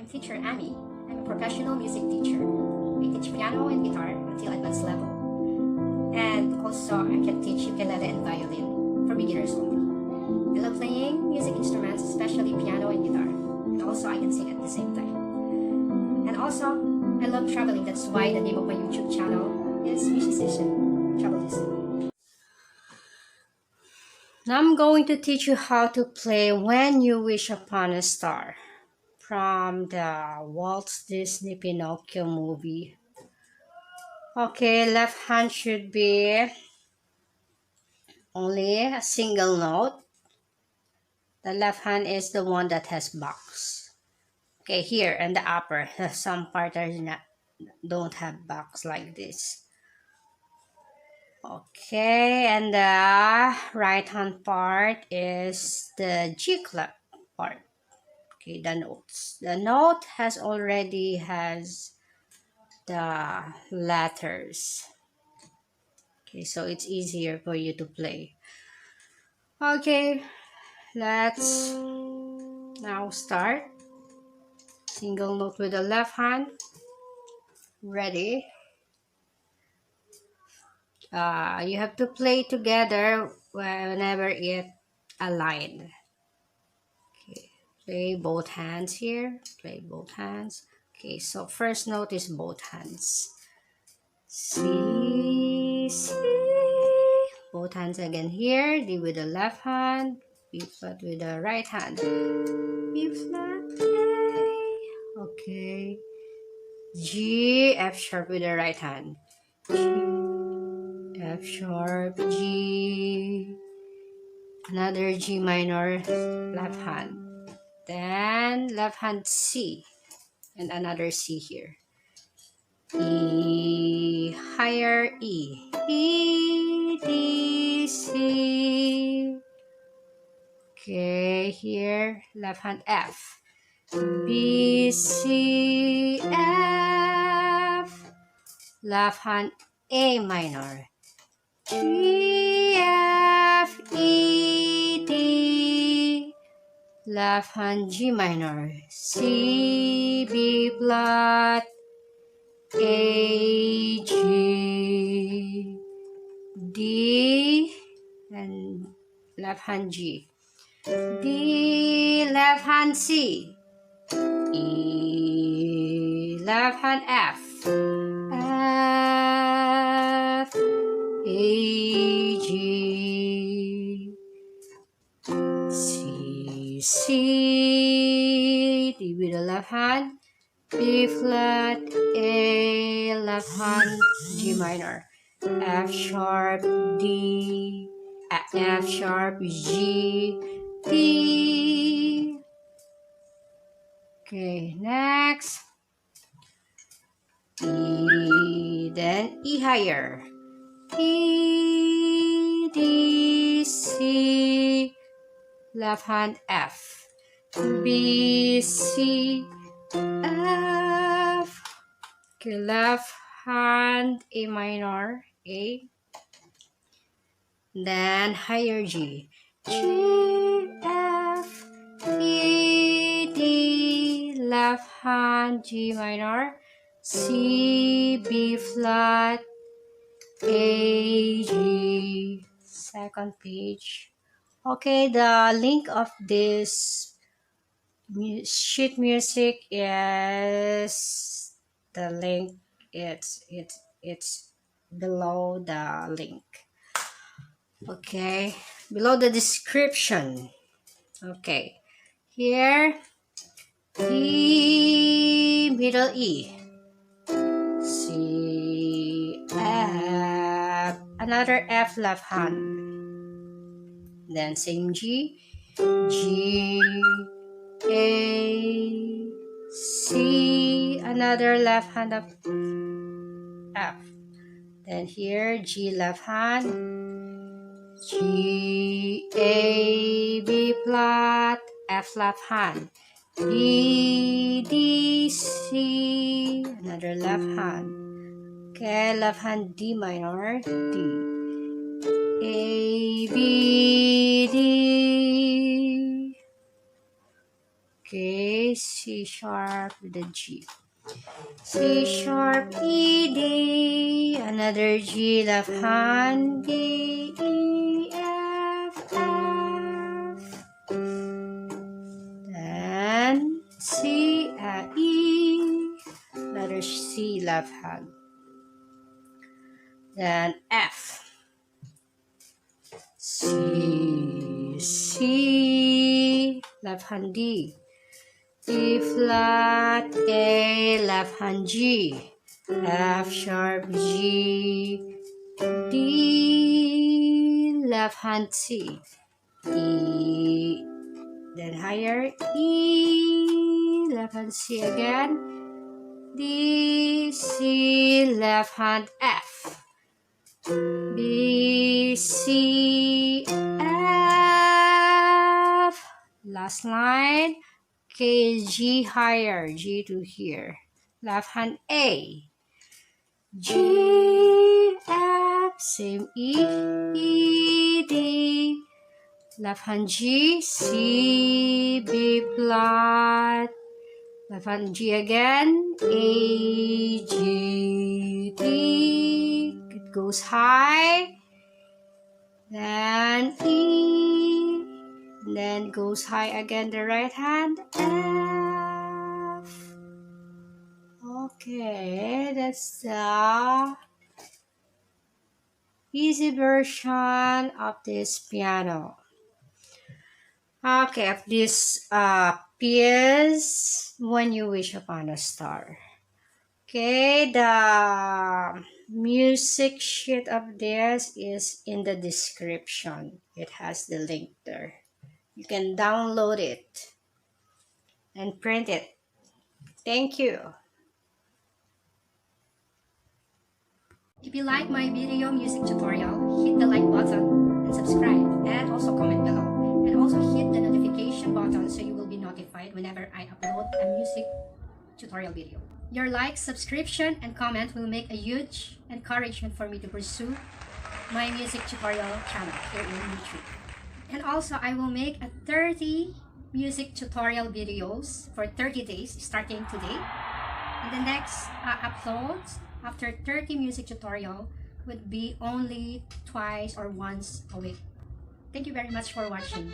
teacher Amy. I'm a professional music teacher. I teach piano and guitar until advanced level. And also, I can teach ukulele and violin for beginners only. I love playing music instruments, especially piano and guitar. And also, I can sing at the same time. And also, I love traveling. That's why the name of my YouTube channel is Musician Travelism. Now I'm going to teach you how to play When You Wish Upon a Star from the Walt Disney Pinocchio movie. Okay, left hand should be only a single note. The left hand is the one that has box. Okay, here and the upper, some part don't have box like this. Okay, and the right hand part is the G clef part. Okay, the notes. The note already has the letters. Okay, so it's easier for you to play. Okay, let's now start. Single note with the left hand. Ready? You have to play together whenever it aligned. Okay, play both hands here. Play both hands. Okay, so first note is both hands. C, C. Both hands again here. D with the left hand. B flat with the right hand. B flat, A. Okay. G, F sharp with the right hand. G, F sharp, G. Another G minor, left hand. Then left hand C. And another C here. E, higher E. E, D, C. Okay, here, left hand F. B, C, F. Left hand A minor. G, F, E, D. Left hand G minor. C, B flat. A, G, D, and left hand G. D, left hand C. E, left hand F. F, A, G. C, C. D with the left hand. B flat, A, left hand, G minor, F sharp, D, F sharp, G, D. Okay, next, E, then E higher, E, D, C, left hand, F, B, C, F. Okay, left hand A minor, A. Then higher G. G, F, E, D. Left hand G minor, C, B flat, A, G. Second page. Okay, the link of this sheet music is the link. It's below the link. Okay, below the description. Okay, here E, middle E, C, F, another F left hand, then same G, G, A, C, another left hand of F. Then here G left hand, G, A, B flat, F left hand, B, D, C, another left hand. Okay, left hand D minor, D, A, B, D. Okay, C sharp with a G. C sharp, E, D, another G, left hand, D, E, F, F. Then C, E, letter C, left hand. Then F. C, C, left hand D. D flat, A, left hand G. F sharp, G, D, left hand C. E, then higher, E, left hand C again. D, C, left hand F. B, C, F. Last line. K, G higher, G to here. Left hand A. G, F, same E, E, D. Left hand G, C, B flat. Left hand G again, A, G, D. It goes high. Then E. Then goes high again, the right hand, F. Okay, that's the easy version of this piano. Okay, of this piece, When You Wish Upon a Star. Okay, the music sheet of this is in the description. It has the link there. You can download it and print it. Thank you. If you like my video music tutorial, hit the like button and subscribe, and also comment below. And also hit the notification button so you will be notified whenever I upload a music tutorial video. Your like, subscription, and comment will make a huge encouragement for me to pursue my music tutorial channel here in YouTube. And also, I will make a 30 music tutorial videos for 30 days starting today. And the next uploads after 30 music tutorial would be only twice or once a week. Thank you very much for watching.